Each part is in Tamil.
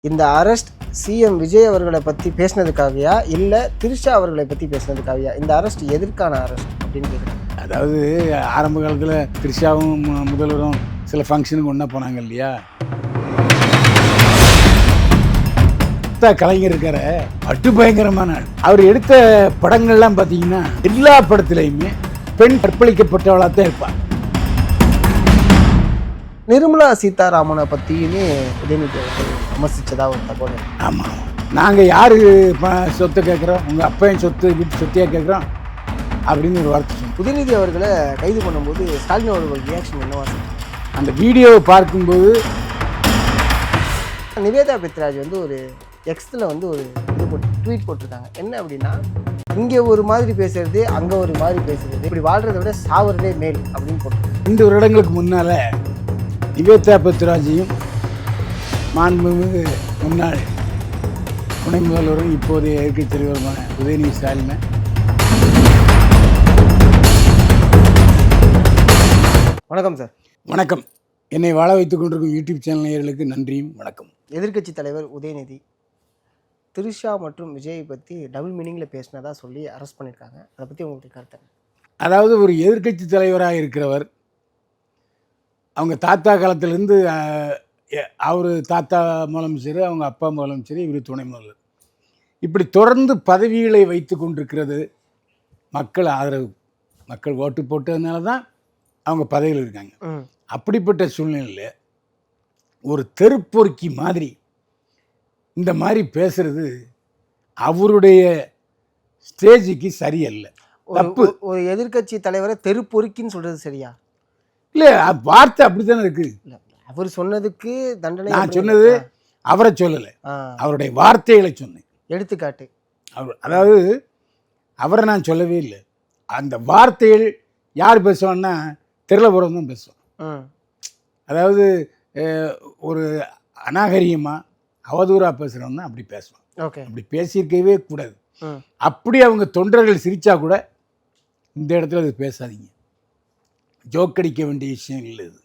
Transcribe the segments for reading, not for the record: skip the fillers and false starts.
இந்த அரெஸ்ட் சிஎம் விஜய் அவர்களை பற்றி பேசினதுக்காகயா இல்லை திரிஷா அவர்களை பற்றி பேசினதுக்காகயா? இந்த அரெஸ்ட் எதற்கான அரெஸ்ட் அப்படின்னு கேட்குறேன். அதாவது ஆரம்ப காலத்தில் திரிஷாவும் முதல்வரும் சில ஃபங்க்ஷனுக்கு ஒன்றா போனாங்க இல்லையா. கலைஞர் இருக்கிற பட்டு பயங்கரமான ஆள். அவர் எடுத்த படங்கள்லாம் பார்த்தீங்கன்னா எல்லா படத்துலையுமே பெண் கற்பழிக்கப்பட்டவளாக தான் இருப்பாள். நிர்மலா சீதாராமனை பற்றியுமே உதயநிதி அவர்கள் விமர்சித்ததா ஒரு தகவல். ஆமாம், நாங்கள் யார் சொத்தை கேட்குறோம், உங்கள் அப்பையும் சொத்து வீட்டு சொத்தையாக கேட்குறோம் அப்படின்னு ஒரு வார்த்தை சொன்னோம். உதயநிதி அவர்களை கைது பண்ணும்போது ஸ்டாலின் அவர்கள் ரியாக்ஷன் என்னவா? அந்த வீடியோவை பார்க்கும்போது நிவேதா பெத்ராஜ் வந்து ஒரு எக்ஸில் வந்து ஒரு இது ட்வீட் போட்டிருக்காங்க. என்ன அப்படின்னா, இங்கே ஒரு மாதிரி பேசுறது, அங்கே ஒரு மாதிரி பேசுறது, இப்படி வாழ்றதை விட சாவறதே மேல் அப்படின்னு போட்டிருக்காங்க. 2 வருடங்களுக்கு முன்னால் நிவேதா பெத்ராஜையும் மாண்புமிகு முன்னாள் துணை முதல்வரும் இப்போதைய இயற்கைத் தலைவருமான உதயநிதி ஸ்டாலினை வணக்கம் சார். வணக்கம். என்னை வாழ வைத்துக் கொண்டிருக்கும் யூடியூப் சேனல் நேயர்களுக்கு நன்றியும் வணக்கம். எதிர்க்கட்சி தலைவர் உதயநிதி திரிஷா மற்றும் விஜயை பற்றி டபுள் மீனிங்கில் பேசினதா சொல்லி அரெஸ்ட் பண்ணியிருக்காங்க. அதை பற்றி உங்களுக்கு கருத்து? அதாவது ஒரு எதிர்க்கட்சி தலைவராக இருக்கிறவர், அவங்க தாத்தா காலத்திலேருந்து அவர் தாத்தா முதலமைச்சர், அவங்க அப்பா முதலமைச்சர், இவர் துணை முதல்வர், இப்படி தொடர்ந்து பதவிகளை வைத்து கொண்டிருக்கிறது மக்கள் ஆதரவு, மக்கள் ஓட்டு போட்டதுனால தான் அவங்க பதவியில் இருக்காங்க. அப்படிப்பட்ட சூழ்நிலையில் ஒரு தெருப்பொறுக்கி மாதிரி இந்த மாதிரி பேசுறது அவருடைய ஸ்டேஜுக்கு சரியல்ல, தப்பு. ஒரு எதிர்க்கட்சி தலைவரை தெருப்பொறுக்கின்னு சொல்றது சரியா? இல்லை, வார்த்தை அப்படி தானே இருக்கு. அவர் சொன்னதுக்கு தண்டனை. நான் சொன்னது அவரை சொல்லலை, அவருடைய வார்த்தைகளை சொன்னேன். எடுத்துக்காட்டு. அதாவது அவரை நான் சொல்லவே இல்லை. அந்த வார்த்தைகள் யார் பேசுவான்னா தெருளபுரம் தான் பேசுவோம். அதாவது ஒரு அநாகரிகமாக அவதூறாக பேசுகிறவன்னா அப்படி பேசுவான். அப்படி பேசியிருக்கவே கூடாது. அப்படி அவங்க தொண்டர்கள் சிரித்தா கூட இந்த இடத்துல அது பேசாதீங்க, ஜோக்கடிக்க வேண்டிய விஷயம் இல்லை. இது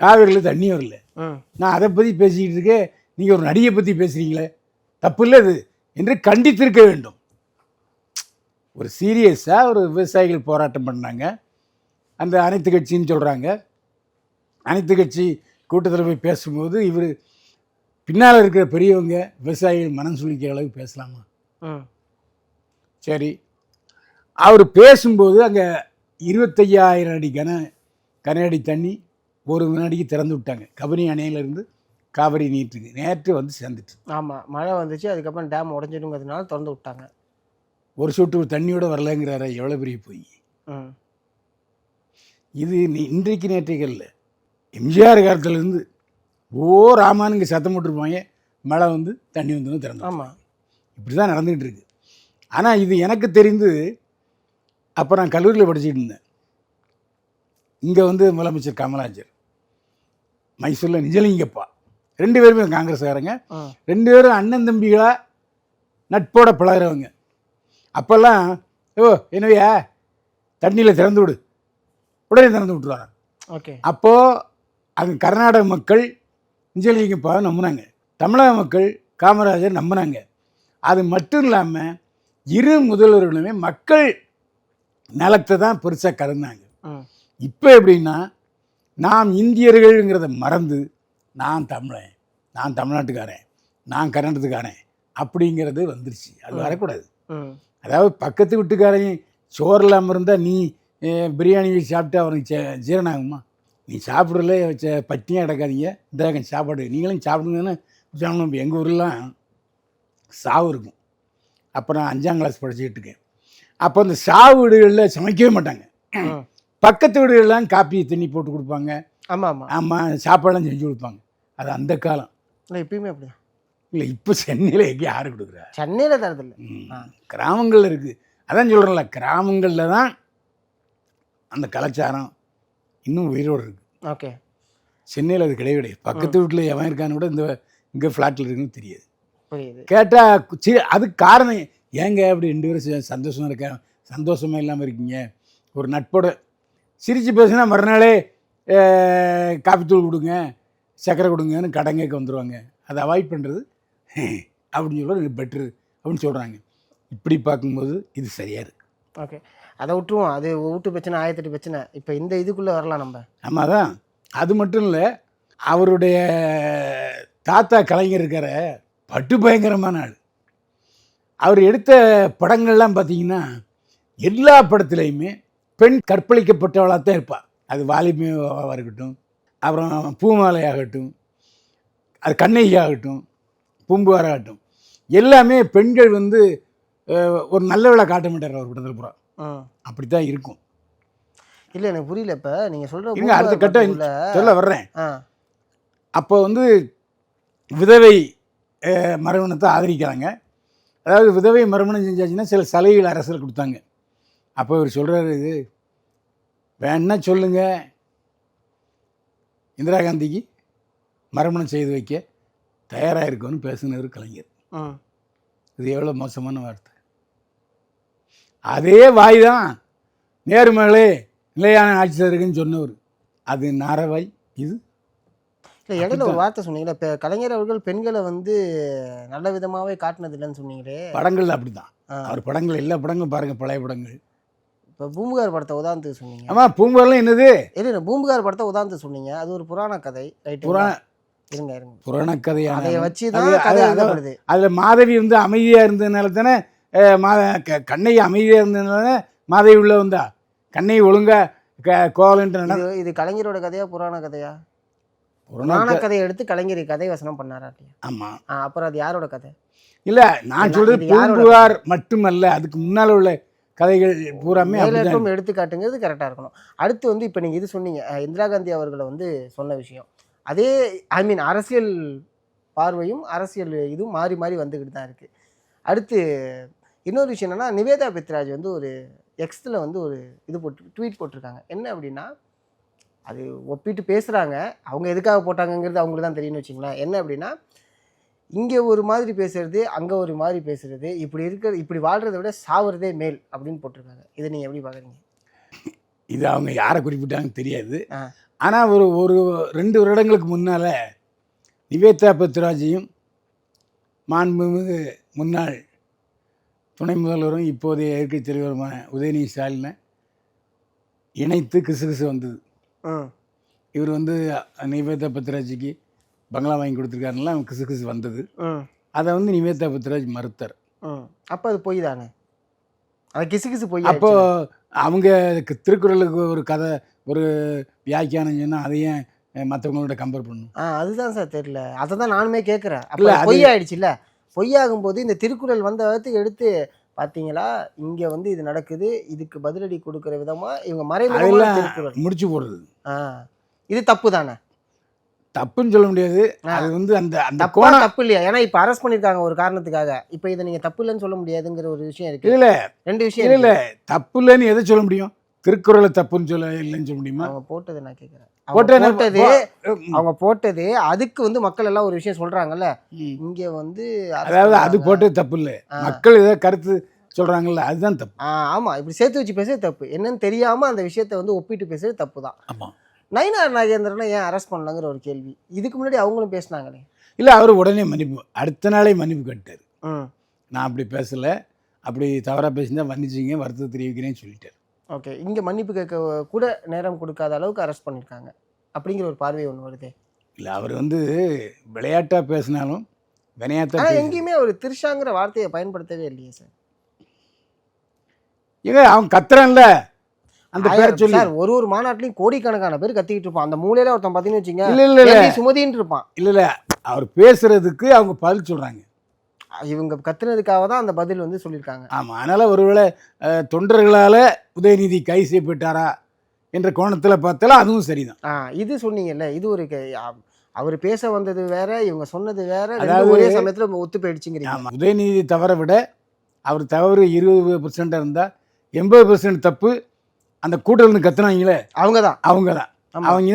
காவிரியில் தண்ணி வரல, நான் அதை பற்றி பேசிக்கிட்டு இருக்கேன், நீங்கள் ஒரு நடிகை பற்றி பேசுகிறீங்களே, தப்பு இல்லை இது என்று கண்டித்திருக்க வேண்டும். ஒரு சீரியஸாக ஒரு விவசாயிகள் போராட்டம் பண்ணாங்க, அந்த அனைத்து கட்சின்னு சொல்கிறாங்க. அனைத்து கட்சி கூட்டத்தில் போய் பேசும்போது இவர் பின்னால் இருக்கிற பெரியவங்க விவசாயிகள் மனம் சுழிக்கிற அளவுக்கு பேசலாமா? சரி, அவர் பேசும்போது அங்கே 25,000 அடி கன அடி தண்ணி ஒரு வினாடிக்கு திறந்து விட்டாங்க. கபினி அணையிலேருந்து காவிரி நீட்டுக்கு நேற்று வந்து சேர்ந்துட்டு. ஆமாம், மழை வந்துச்சு, அதுக்கப்புறம் டேம் உடஞ்சிடுங்கிறதுனால திறந்து விட்டாங்க. ஒரு சொட்டு தண்ணியோட வரலங்கிறார, எவ்வளோ பெரிய போய் இது. இன்றைக்கு நேற்றைக்கு இல்லை, எம்ஜிஆர் காலத்துலேருந்து ராமானுங்க சத்தம் போட்டுருப்பாங்க, மழை வந்து தண்ணி வந்து திறந்து. ஆமாம், இப்படி தான் நடந்துக்கிட்டு இருக்கு. ஆனால் இது எனக்கு தெரிந்து அப்போ நான் கல்லூரியில் படிச்சுட்டு இருந்தேன். இங்கே வந்து முதலமைச்சர் காமராஜர், மைசூரில் நிஜலிங்கப்பா, 2 பேருமே காங்கிரஸ்காரங்க, 2 பேரும் அண்ணன் தம்பிகளாக நட்போட பழகிறவங்க. அப்போல்லாம் என்னவையா தண்ணியில் திறந்து விடு, உடனே திறந்து விட்டுருவாங்க. அப்போது அங்கே கர்நாடக மக்கள் நிஜலிங்கப்பாவை நம்பினாங்க, தமிழக மக்கள் காமராஜர் நம்பினாங்க. அது மட்டும் இல்லாமல் இரு முதல்வர்களுமே மக்கள் நலத்தை தான் பெருசாக கருந்தாங்க. இப்போ எப்படின்னா, நாம் இந்தியர்கள்ங்கிறத மறந்து நான் தமிழன், நான் தமிழ்நாட்டுக்காரன், நான் கர்நாடகத்துக்காரன் அப்படிங்கிறது வந்துருச்சு. அது வரக்கூடாது. அதாவது பக்கத்து வீட்டுக்காரையும் சோறு இல்லாமல் இருந்தால் நீ பிரியாணி சாப்பிட்டு அவனுக்கு ஜீரணம் ஆகுமா? நீ சாப்பிடல பட்டினியாக கிடக்காதீங்க, இந்த சாப்பாடு நீங்களும் சாப்பிடுங்கன்னு சொன்னோம். எங்கள் ஊர்லாம் சாவு இருக்கும். அப்போ நான் 5ஆம் கிளாஸ் படிச்சுக்கிட்டு இருக்கேன். அப்போ அந்த சாவு வீடுகளில் சமைக்கவே மாட்டாங்க, பக்கத்து வீடுகள்லாம் காப்பி தண்ணி போட்டு கொடுப்பாங்க. ஆமாம் ஆமாம், சாப்பாடெல்லாம் செஞ்சு கொடுப்பாங்க. அது அந்த காலம். இல்லை, இப்பயுமே அப்படியா? இல்லை, இப்போ சென்னையில் எங்கே யார் கொடுக்குறா? சென்னையில் தரதில்லை, கிராமங்களில் இருக்குது. அதான் சொல்கிறேன்ல, கிராமங்களில் தான் அந்த கலாச்சாரம் இன்னும் உயிரோடு இருக்குது. சென்னையில் அது கிடையவே கிடையாது. பக்கத்து வீட்டில் எவன் இருக்கான்னு கூட இங்கே ஃப்ளாட்டில் இருக்குன்னு தெரியாது. கேட்டால் அதுக்கு காரணம் ஏங்க அப்படி 2 பேரும் சந்தோஷமாக இருக்க, சந்தோஷமாக இல்லாமல் இருக்கீங்க? ஒரு நட்போட சிரித்து பேசுனா மறுநாளே காப்பி தூள் கொடுங்க, சர்க்கரை கொடுங்கன்னு கடன் கேட்க வந்துடுவாங்க. அதை அவாய்ட் பண்ணுறது அப்படின்னு சொல்கிறது பெட்ரு அப்படின்னு சொல்கிறாங்க. இப்படி பார்க்கும்போது இது சரியாக இருக்குது. ஓகே, அதை விட்டுருவோம். அது வீட்டு பிரச்சனை, 1008 பிரச்சனை. இப்போ இந்த இதுக்குள்ளே வரலாம் நம்ம. ஆமாம் தான். அது மட்டும் இல்லை, அவருடைய தாத்தா கலைஞர் இருக்கிற பட்டு பயங்கரமான ஆள். அவர் எடுத்த படங்கள்லாம் பார்த்தீங்கன்னா எல்லா படத்துலையுமே பெண் கற்பழிக்கப்பட்டவளாக தான் இருப்பாள். அது வாலிபமாக இருக்கட்டும், அப்புறம் பூமாலை ஆகட்டும், அது கண்ணகி ஆகட்டும், பூம்புகார் ஆகட்டும், எல்லாமே பெண்கள் வந்து ஒரு நல்லவளை காட்ட மாட்டார் அவர் படத்தில் பூரா. அப்படி தான் இருக்கும். இல்லை, எனக்கு புரியல. இப்போ நீங்கள் சொல்கிற இங்கே அடுத்த கட்டம் சொல்ல வர்றேன். அப்போ வந்து விதவை மறுமணத்தை ஆதரிக்கிறாங்க. அதாவது விதவை மறுமணம் செஞ்சாச்சுன்னா சில சலுகைகள் அரசில் கொடுத்தாங்க. அப்போ இவர் சொல்கிறாரு, இது வேணா சொல்லுங்க, இந்திரா காந்திக்கு மறுமணம் செய்து வைக்க தயாராக இருக்குன்னு பேசுனவர் கலைஞர். இது எவ்வளோ மோசமான வார்த்தை. அதே வாய் தான் நேர்மகளே நிலையான ஆட்சி தருக்குன்னு சொன்னவர். அது நாரவாய். இது இல்லை, இடையில ஒரு வார்த்தை சொன்னீங்களே, இப்போ கலைஞர் அவர்கள் பெண்களை வந்து நல்ல விதமாகவே காட்டினது இல்லைன்னு சொன்னீங்களே. படங்கள் அப்படி தான். அவர் படங்கள் எல்லா படங்களும் பாருங்கள், பழைய படங்கள். இப்போ பூம்புகார் படத்தை உதாரணத்துக்கு சொன்னீங்க. ஆமாம், பூம்புகார்லாம் என்னது? இல்லை, பூம்புகார் படத்தை உதாரணத்துக்கு சொன்னீங்க. அது ஒரு புராண கதை. இருங்க புராண கதையான அதை வச்சு தான் கதை எழுதப்படுது. அதில் மாதவி வந்து அமைதியாக இருந்ததுனால தானே கண்ணகி அமைதியாக இருந்ததுனால மாதவி உள்ள வந்தா. கண்ணகி ஒழுங்காக கோவலன்ட்டு. இது கலைஞரோட கதையா புராண கதையா? புராண கதையை எடுத்து கலைஞர் கதை வசனம் பண்ணாரா? ஆமாம். அப்புறம் அது யாரோட கதை? இல்லை, நான் சொல்கிறது பூம்புகார் மட்டுமல்ல, அதுக்கு முன்னால் உள்ள கதைகள் பூராமே எடுத்துக்காட்டுங்கிறது கரெக்டாக இருக்கணும். அடுத்து வந்து இப்போ நீங்கள் இது சொன்னீங்க, இந்திரா காந்தி அவர்களை வந்து சொன்ன விஷயம். அதே அரசியல் பார்வையும் அரசியல் இதுவும் மாறி மாறி வந்துக்கிட்டு தான் இருக்குது. அடுத்து இன்னொரு விஷயம் என்னென்னா, நிவேதா பெத்ராஜ் வந்து ஒரு எக்ஸில் வந்து ஒரு இது ட்வீட் போட்டிருக்காங்க. என்ன அப்படின்னா, அது ஒப்பிட்டு பேசுகிறாங்க. அவங்க எதுக்காக போட்டாங்கங்கிறது அவங்களுக்கு தான் தெரியும்னு வச்சுங்களேன். என்ன அப்படின்னா, இங்கே ஒரு மாதிரி பேசுறது, அங்கே ஒரு மாதிரி பேசுறது, இப்படி வாழ்கிறத விட சாவுறதே மேல் அப்படின்னு போட்டிருக்காங்க. இதை நீங்கள் எப்படி பார்க்குறீங்க? இது அவங்க யாரை குறிப்பிட்டாங்கன்னு தெரியாது. ஆனால் ஒரு 2 வருடங்களுக்கு முன்னால் நிவேதா பெத்ராஜையும் மாண்புமிகு முன்னாள் துணை முதல்வரும் இப்போதைய இயற்கை தலைவருமான உதயநிதி ஸ்டாலினை இணைத்து கிசுகிசு வந்தது. இவர் வந்து நிவேதா பெத்ராஜிக்கு பங்களா வாங்கி கொடுத்துருக்காருலாம் அவன் கிசுகிசு வந்தது. அதை வந்து நிவேதா பெத்ராஜ் மறுத்தார். அப்போ அது பொய் தானே? அது கிசுகிசு பொய். அப்போ அவங்க திருக்குறளுக்கு ஒரு கதை, ஒரு வியாக்கியானம் சொன்னால் அதையும் மற்றவங்களோட கம்பேர் பண்ணணும். அதுதான் சார் தெரியல. அதை தான் நானுமே கேட்குறேன். அப்போ பொய் ஆயிடுச்சு இல்லை? பொய்யாகும்போது இந்த திருக்குறள் வந்த விதத்துக்கு எடுத்து பார்த்தீங்களா, இங்கே வந்து இது நடக்குது, இதுக்கு பதிலடி கொடுக்குற விதமாக இவங்க மறைமுகமாக திருக்குறள் முடிச்சு போடுறது. இது தப்பு தானே? தப்புன்னு சொல்ல முடியாது. அது வந்து அந்த கோணம் தப்பு இல்லையா? ஏன்னா இப்போ அரெஸ்ட் பண்ணியிருக்காங்க ஒரு காரணத்துக்காக. இப்போ இதை நீங்கள் தப்பு இல்லைன்னு சொல்ல முடியாதுங்கிற ஒரு விஷயம் இருக்குது. இல்லை, 2 விஷயம் இல்லை. தப்பு இல்லைன்னு எதை சொல்ல முடியும்? திருக்குறளை தப்புன்னு இல்லைன்னு சொல்ல முடியுமா? அவங்க போட்டது நான் கேட்குறேன். அவங்க போட்டது அதுக்கு வந்து மக்கள் எல்லாம் ஒரு விஷயம் சொல்றாங்கல்ல, இங்க வந்து அதாவது அது போட்டது தப்பு இல்லை, மக்கள் ஏதாவது கருத்து சொல்றாங்கல்ல, அதுதான் தப்பு. ஆமா, இப்படி சேர்த்து வச்சு பேசுறது தப்பு. என்னன்னு தெரியாம அந்த விஷயத்த வந்து ஒப்பிட்டு பேசுறது தப்பு தான். ஆமா. நயினார் நாகேந்திரனை ஏன் அரெஸ்ட் பண்ணலங்கிற ஒரு கேள்வி இதுக்கு முன்னாடி அவங்களும் பேசினாங்களே. இல்லை, அவர் உடனே மன்னிப்பு, அடுத்த நாளே மன்னிப்பு கேட்டார். நான் அப்படி பேசலை, அப்படி தவறாக பேசினா மன்னிச்சிங்க, வருத்தத்தை தெரிவிக்கிறேன்னு சொல்லிட்டார். ஓகே, இங்கே மன்னிப்பு கேட்க கூட நேரம் கொடுக்காத அளவுக்கு அரெஸ்ட் பண்ணியிருக்காங்க அப்படிங்கிற ஒரு பார்வை ஒன்று வருது. இல்லை, அவர் வந்து விளையாட்டாக பேசினாலும் வினையாட்டா எங்கேயுமே அவர் திருஷாங்கிற வார்த்தையை பயன்படுத்தவே இல்லையே சார். ஏங்க அவன் கத்துறான்ல அந்த பேர் சொல்லி. சார், ஒரு மாநாட்டிலையும் கோடிக்கணக்கான பேர் கத்திக்கிட்டு இருப்பான். அந்த மூலையில ஒருத்தன் பார்த்தீங்கன்னு வச்சுங்க, இல்லை சுமதின்னு இருப்பான். இல்லை, அவர் பேசுறதுக்கு அவங்க பதில் சொல்கிறாங்க. இவங்க கத்துனதுக்காக தான் அந்த பதில் வந்து சொல்லியிருக்காங்க. ஆமாம், அதனால் ஒருவேளை தொண்டர்களால் உதயநிதி கைது செய்யப்பட்டாரா என்ற கோணத்தில் பார்த்தாலும் அதுவும் சரிதான். இது சொன்னீங்கல்ல, இது ஒரு அவர் பேச வந்தது வேற, இவங்க சொன்னது வேற, ஒரே சமயத்தில் ஒத்து போயிடுச்சுங்கிறீங்க. ஆமாம், உதயநிதி தவற விட அவர் தவறு 20% இருந்தால் 80% தப்பு அந்த கூட்டத்தில் கத்துனாங்களே அவங்க தான். அவங்க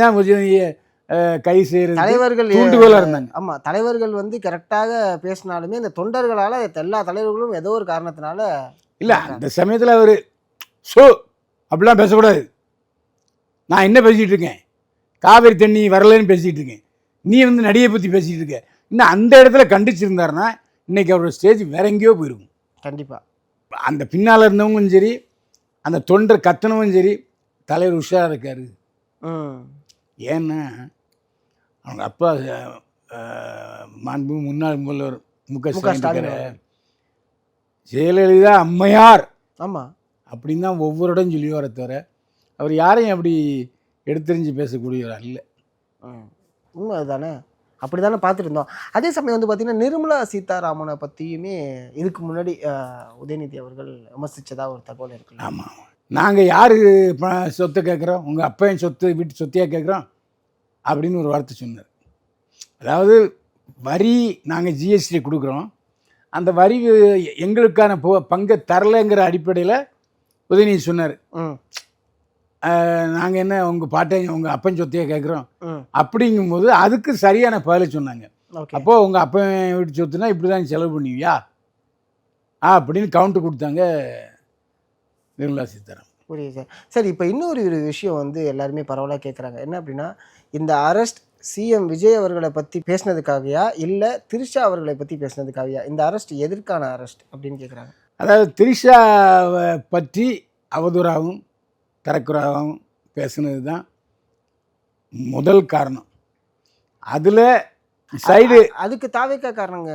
தான் உதயநிதியை கைது செய்யறது தலைவர்கள் தூண்டுகோலாக இருந்தாங்க. ஆமாம், தலைவர்கள் வந்து கரெக்டாக பேசினாலுமே இந்த தொண்டர்களால் எல்லா தலைவர்களும் ஏதோ ஒரு காரணத்தினால இல்லை, அந்த சமயத்தில் அவர் அப்படிலாம் பேசக்கூடாது, நான் என்ன பேசிகிட்டு இருக்கேன், காவேரி தண்ணி வரலன்னு பேசிகிட்டு இருக்கேன், நீ வந்து நடிகை பற்றி பேசிகிட்டு இருக்க, இன்னும் அந்த இடத்துல கண்டிச்சிருந்தாருன்னா இன்றைக்கி அவரோட ஸ்டேஜ் வேற எங்கேயோ போயிருக்கும். கண்டிப்பாக. அந்த பின்னால் இருந்தவங்களும் சரி, அந்த தொண்டர் கத்தனவும் சரி, தலைவர் உஷாராக இருக்கார். ஏன்னா அவங்க அப்பா மாண்பு முன்னாள் முதல்வர் மு.க. ஸ்டாலின் ஜெயலலிதா அம்மையார் ஆமாம் அப்படின்னு தான் ஒவ்வொரு இடம் சொல்லி வர தவிர அவர் யாரையும் அப்படி எடுத்தெறிஞ்சு பேசக்கூடியவர் இல்லை. உண்மை அதுதானே, அப்படி தானே பார்த்துட்டு இருந்தோம். அதே சமயம் வந்து பார்த்திங்கன்னா நிர்மலா சீதாராமனை பற்றியுமே இதுக்கு முன்னாடி உதயநிதி அவர்கள் விமர்சித்ததாக ஒரு தகவல் இருக்குல்ல. ஆமாம், நாங்கள் யார் சொத்தை கேட்குறோம், உங்கள் அப்பையன் சொத்து வீட்டு சொத்தையாக கேட்குறோம் அப்படின்னு ஒரு வார்த்தை சொன்னார். அதாவது வரி நாங்கள் ஜிஎஸ்டி கொடுக்குறோம், அந்த வரி எங்களுக்கான பங்கை தரலைங்கிற அடிப்படையில் உதயநிதி சொன்னார். நாங்கள் என்ன உங்கள் பாட்டையும் உங்கள் அப்பன் சொத்தையாக கேட்குறோம் அப்படிங்கும்போது அதுக்கு சரியான பதிலை சொன்னாங்க. அப்போது உங்கள் அப்பன் வீட்டு சொத்துனா இப்படி தான் செலவு பண்ணுவியா அப்படின்னு கவுண்ட்டு கொடுத்தாங்க நிர்மலா சீதாராமன். புரியுது சார். சரி, இப்போ இன்னொரு விஷயம் வந்து எல்லாருமே பரவலாக கேட்குறாங்க. என்ன அப்படின்னா, இந்த அரெஸ்ட் சிஎம் விஜய் அவர்களை பற்றி பேசினதுக்காகயா இல்லை திரிஷா அவர்களை பற்றி பேசினதுக்காகயா? இந்த அரெஸ்ட் எதற்கான அரெஸ்ட் அப்படின்னு கேட்குறாங்க. அதாவது திரிஷாவை பற்றி அவதூறாகவும் தரக்குறாகவும் பேசுனது தான் முதல் காரணம். அதில் சைடு அதுக்கு தாவேக்கா காரணங்க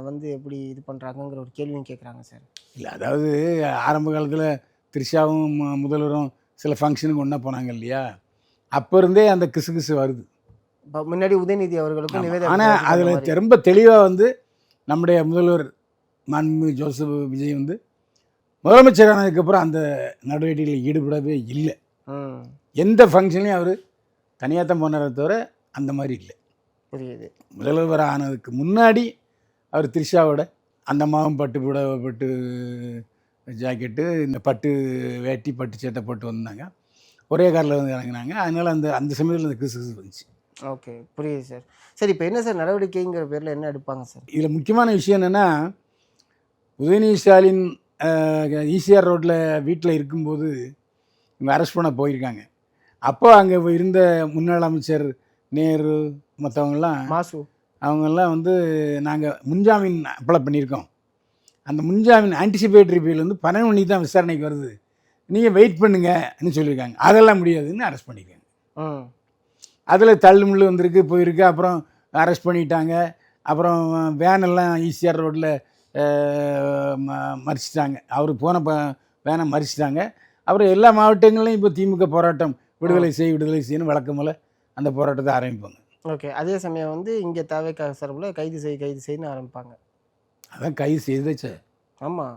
வந்து எப்படி இது பண்ணுறாங்கங்கிற ஒரு கேள்வியும் கேட்குறாங்க சார். இல்லை, அதாவது ஆரம்ப காலத்தில் திரிஷாவும் முதல்வரும் சில ஃபங்க்ஷனுக்கு ஒன்றா போனாங்க இல்லையா, அப்போ இருந்தே அந்த கிசு வருது. இப்போ முன்னாடி உதயநிதி அவர்களுக்கும் நிவேதா. ஆனால் அதில் ரொம்ப தெளிவாக வந்து நம்முடைய முதல்வர் மாண்பு ஜோசப் விஜய் வந்து முதலமைச்சர் ஆனதுக்கப்புறம் அந்த நடவடிக்கைகளில் ஈடுபடவே இல்லை. எந்த ஃபங்க்ஷன்லையும் அவர் தனியாக தான் போனாரே தவிர அந்த மாதிரி இல்லை. புரியுது. முதல்வர் ஆனதுக்கு முன்னாடி அவர் திரிஷாவோட அந்த மாவும் பட்டு புடவை பட்டு ஜாக்கெட்டு இந்த பட்டு வேட்டி பட்டு சட்டை போட்டு வந்தாங்க, ஒரே காரில் வந்து இறங்கினாங்க. அதனால் அந்த சமயத்தில் அந்த கிசு வந்துச்சு. ஓகே, புரியுது சார். சரி, இப்போ என்ன சார் நடவடிக்கைங்கிற பேரில் என்ன எடுப்பாங்க சார்? இதில் முக்கியமான விஷயம் என்னென்னா, உதயநிதி ஸ்டாலின் ஈசிஆர் ரோட்டில் வீட்டில் இருக்கும்போது இவங்க அரெஸ்ட் பண்ண போயிருக்காங்க. அப்போ அங்கே இருந்த முன்னாள் அமைச்சர் நேரு மற்றவங்கெல்லாம் மாசு அவங்கெல்லாம் வந்து நாங்கள் முன்ஜாமீன் அப்ளை பண்ணியிருக்கோம், அந்த முன்ஜாமீன் ஆன்டிசிபேட்டரி பெயில் வந்து 12 மணிக்கு தான் விசாரணைக்கு வருது, நீங்கள் வெயிட் பண்ணுங்கன்னு சொல்லியிருக்காங்க. அதெல்லாம் முடியாதுன்னு அரெஸ்ட் பண்ணியிருக்காங்க. அதில் தள்ளுமுள்ளு வந்திருக்கு, போயிருக்கு, அப்புறம் அரெஸ்ட் பண்ணிட்டாங்க. அப்புறம் வேனெல்லாம் ஈசிஆர் ரோட்டில் மறிச்சிட்டாங்க, அவர் போன வேனை மறிச்சிட்டாங்க. அப்புறம் எல்லா மாவட்டங்களையும் இப்போ திமுக போராட்டம் விடுதலை செய்யணும் வழக்கம் போல் அந்த போராட்டத்தை ஆரம்பிப்பாங்க. ஓகே, அதே சமயம் வந்து இங்கே தாவேக்கா சார்பில் கைது செய்யணும்னு ஆரம்பிப்பாங்க. அதான் கைது செய்தாச்சு. ஆமாம்,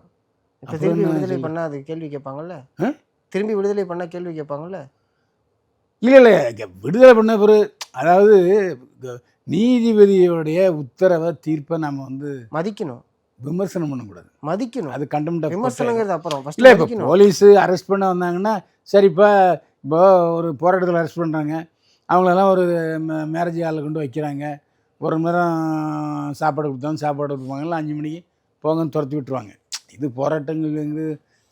இப்போ திரும்பி விடுதலை பண்ணால் அது கேள்வி கேட்பாங்கல்ல, திரும்பி விடுதலை பண்ணால் கேள்வி கேட்பாங்கல்ல. இல்லை விடுதலை பண்ண பிறகு அதாவது நீதிபதியோடைய உத்தரவை தீர்ப்பை நம்ம வந்து மதிக்கணும், விமர்சனம் பண்ணக்கூடாது, மதிக்கணும். அது கண்டெம்ட் விமர்சனங்கிறது அப்புறம். இல்லை, இப்போ போலீஸு அரெஸ்ட் பண்ண வந்தாங்கன்னா சரிப்பா, இப்போ ஒரு போராட்டத்தில் அரெஸ்ட் பண்ணுறாங்க, அவங்களெல்லாம் ஒரு மேரேஜ் ஹாலில் கொண்டு வைக்கிறாங்க, ஒரு மணி நேரம் சாப்பாடு கொடுப்பாங்க, இல்லை 5 மணிக்கு போங்கன்னு துரத்தி விட்டுருவாங்க. இது போராட்டங்கள்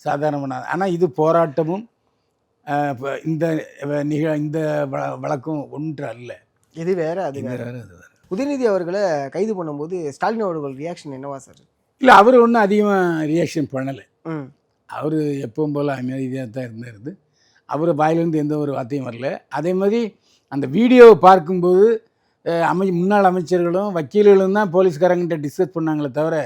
சாதாரண பண்ணாது. ஆனால் இது போராட்டமும் இந்த இந்த வழக்கம் ஒன்று அல்ல, இது வேறு, அது வேறு. உதயநிதி அவர்களை கைது பண்ணும்போது ஸ்டாலின் அவர்கள் ரியாக்ஷன் என்னவா சார்? இல்லை, அவர் ஒன்றும் அதிகமாக ரியாக்ஷன் பண்ணலை. அவர் எப்பவும் போல் அமைதியாக தான் இருந்தார். அவர் வாயிலிருந்து எந்த ஒரு வார்த்தையும் வரல. அதே மாதிரி அந்த வீடியோவை பார்க்கும்போது முன்னாள் அமைச்சர்களும் வக்கீல்களும் தான் போலீஸ்காரங்கிட்ட டிஸ்கஸ் பண்ணாங்களே தவிர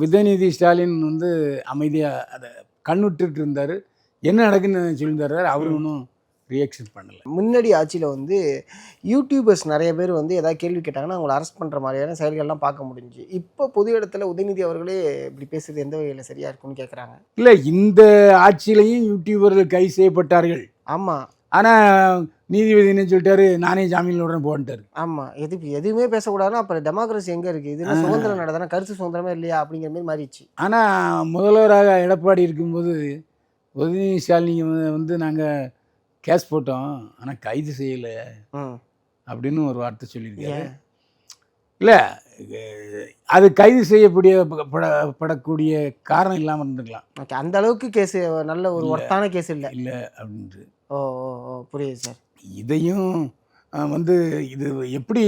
உதயநிதி ஸ்டாலின் வந்து அமைதியாக அதை கண்ணுட்டு இருந்தார். என்ன நடக்குன்னு சொல்லியிருந்தாரு, அவர் ஒன்றும் ரியாக்ஷன் பண்ணலை. முன்னாடி ஆட்சியில் வந்து யூடியூபர்ஸ் நிறைய பேர் வந்து ஏதாவது கேள்வி கேட்டாங்கன்னா அவங்களை அரெஸ்ட் பண்ணுற மாதிரியான செயல்கள்லாம் பார்க்க முடிஞ்சு. இப்போ பொது இடத்துல உதயநிதி அவர்களே இப்படி பேசுறது எந்த வகையில் சரியாக இருக்குன்னு கேட்குறாங்க. இல்லை, இந்த ஆட்சியிலையும் யூடியூபர்கள் கைது செய்யப்பட்டார்கள். ஆமாம், ஆனால் நீதிபதி என்ன சொல்லிட்டாரு, நானே ஜாமீனில் உடனே போன்ட்டார். ஆமாம், எதுவுமே பேசக்கூடாதுன்னா அப்புறம் டெமோக்ரஸி எங்கே இருக்குது? இதுனா சுதந்திரம் நடந்தானே, கருத்து சுதந்திரமே இல்லையா அப்படிங்கிற மாதிரி மாறிடுச்சு. ஆனால் முதல்வராக எடப்பாடி இருக்கும்போது உதயநிதி ஸ்டாலின் வந்து நாங்கள் கேஸ் போட்டோம், ஆனால் கைது செய்யலை அப்படின்னு ஒரு வார்த்தை சொல்லியிருக்காரு. இல்லை, அது கைது படக்கூடிய காரணம் இல்லாமல் இருந்துக்கலாம். ஓகே, அந்த அளவுக்கு கேஸு நல்ல ஒரு ஒர்த்தான கேஸ் இல்லை இல்லை அப்படின்ட்டு. ஓ ஓ ஓ புரியுது சார். இதையும் வந்து இது எப்படி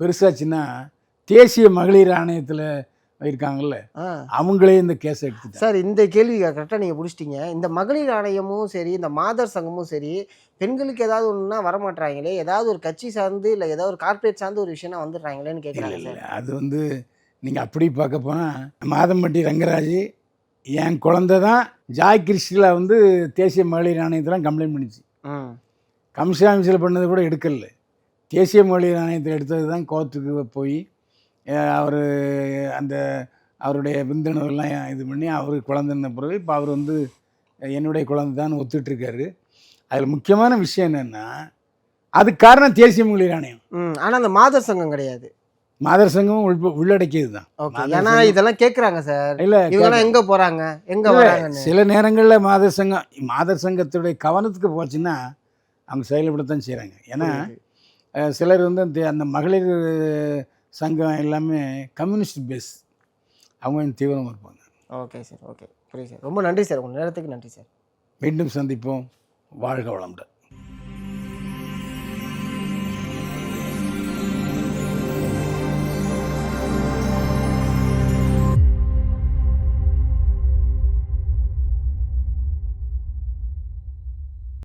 பெருசாச்சுன்னா தேசிய மகளிர் ஆணையத்தில் இருக்காங்கல்ல, ஆ அவங்களே இந்த கேஸை எடுத்துட்டாங்க. சார் இந்த கேள்வி கரெக்டாக நீங்கள் பிடிச்சிட்டீங்க. இந்த மகளிர் ஆணையமும் சரி, இந்த மாதர் சங்கமும் சரி, பெண்களுக்கு ஏதாவது ஒன்றுனா வரமாட்றாங்களே, ஏதாவது ஒரு கட்சி சார்ந்து இல்லை ஏதாவது ஒரு கார்ப்பரேட் சார்ந்து ஒரு விஷயம்னா வந்துடுறாங்களேன்னு இல்லை கேட்குறாங்க இல்லை, சார். அது வந்து நீங்கள் அப்படி பார்க்க போனால் மாதம்பட்டி ரங்கராஜ் என் குழந்தை தான் ஜாய் கிறிஸ்டில் வந்து தேசிய மகளிர் ஆணையத்தில் கம்ப்ளைண்ட் பண்ணிச்சு. ம் கமிஷன் ஆஃபீஸில் பண்ணது கூட எடுக்கல, தேசிய மகளிர் ஆணையத்தில் எடுத்தது தான் கோர்ட்டுக்கு போய் அவர் அந்த அவருடைய விந்தணுவெல்லாம் இது பண்ணி அவர் குழந்தைன்ன பிறகு இப்போ அவர் வந்து என்னுடைய குழந்தை தான் ஒத்துட்ருக்காரு. அதில் முக்கியமான விஷயம் என்னென்னா, அதுக்கு காரணம் தேசிய மகளிர் ஆணையம். ம் ஆனால் அந்த மாதர் சங்கம் கிடையாது. மாதர் சங்கமும் உள்ளடக்கியது தான். ஓகே, ஏன்னா இதெல்லாம் கேட்குறாங்க சார். இல்லை, இவங்கெல்லாம் எங்கே போகிறாங்க, எங்கே வராங்கன்னு. சில நேரங்களில் மாதர் சங்கத்துடைய கவனத்துக்கு போச்சுன்னா அவங்க செயல்படத்தான் செய்கிறாங்க. ஏன்னா சிலர் வந்து அந்த மகளிர் சங்கம் எல்லாமே கம்யூனிஸ்ட் பேஸ், அவங்க தீவிரமாக இருப்பாங்க. ஓகே சார், ஓகே, புரியுது சார். ரொம்ப நன்றி சார், உங்கள் நேரத்துக்கு நன்றி சார். மீண்டும் சந்திப்போம். வாழ்க வளமுடன்.